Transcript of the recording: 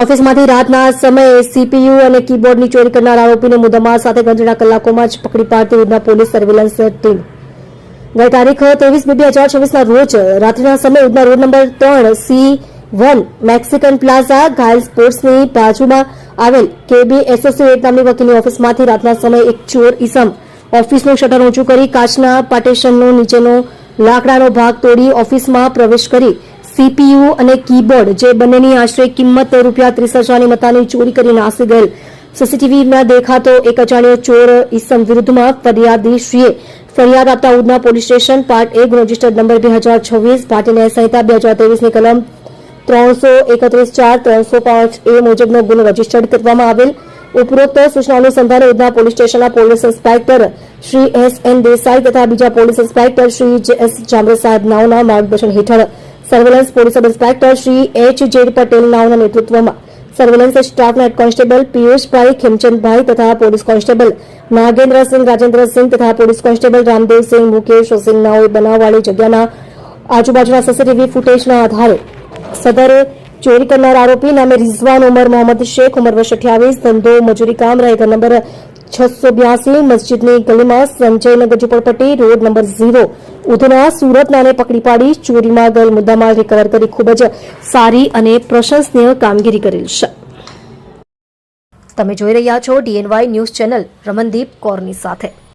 ઓફિસમાંથી રાતના સમયે સીપીયુ અને કીબોર્ડની ચોરી કરનાર આરોપીને મુદ્દામાલ સાથે ગણતરીના કલાકોમાં જ પકડી પાડતી ઉધના પોલીસ સર્વેલન્સ ટીમ ગઈ તારીખ 23/2/2024ના રોજ રાત્રિના સમયે Udhna road number 3C1 Mexican plaza ઘાયલ સ્પોર્ટ્સની બાજુમાં આવેલ કેબી એસોસિએટ નામની વકીલની ઓફિસમાંથી રાતના સમયે એક ચોર ઈસમ ઓફિસનું શટર ઊંચું કરી કાચના પાર્ટીશનનો નીચેનો લાકડાનો ભાગ તોડી ઓફિસમાં પ્રવેશ કરી સીપીયુ અને કીબોર્ડ જે બંનેની આશરે કિંમત ₹30,000ની મતાની ચોરી કરી નાસી ગયેલ સીસીટીવીમાં દેખાતો એક અજાણ્યો ચોર ઈસમ વિરુદ્ધમાં ફરિયાદીશ્રીએ ફરિયાદ આપતા Udhna police station part 1 registered number 2026 ભારતીય ન્યાય સંહિતા 2023ની કલમ 331(4) 305A મુજબનો ગુનો રજીસ્ટર્ડ કરવામાં આવેલ ઉપરોક્ત સૂચના અનુસંધાને ઉધના પોલીસ સ્ટેશનના police inspector Shri S.N. Desai તથા બીજા પોલીસ ઇન્સ્પેક્ટર શ્રી J.S. જામરે સાહેબ નાઓના માર્ગદર્શન હેઠળ surveillance police sub inspector Shri H.J. Patel નાઓના નેતૃત્વમાં સર્વેલન્સ સ્ટાફના હેડ કોન્સ્ટેબલ પિયુષભાઈ ખેમચંદભાઈ તથા પોલીસ કોન્સ્ટેબલ નાગેન્દ્રસિંહ રાજેન્દ્રસિંહ તથા પોલીસ કોન્સ્ટેબલ રામદેવસિંહ મુકેશસિંહ નાઓએ બનાવવાળી જગ્યાના આજુબાજુના સીસીટીવી ફૂટેજના આધારે સદર ચોરી કરનાર આરોપી નામે રિઝવાન ઉમર મોહમ્મદ શેખ ઉંમર વર્ષ 28 ધંધો મજૂરી કામ રહે ઘર નંબર 682 મસ્જિદની ગલીમાં સંજયનગર ઝુંપડપટ્ટી રોડ નંબર 0 ઉધના સુરત નાને પકડી પાડી ચોરીમાં ગયેલ મુદ્દામાલ રિકવર કરી ખૂબ જ સારી અને પ્રશંસનીય કામગીરી કરેલ છે। તમે જોઈ રહ્યા છો DNY ન્યૂઝ ચેનલ રમનદીપ કૌરની સાથે।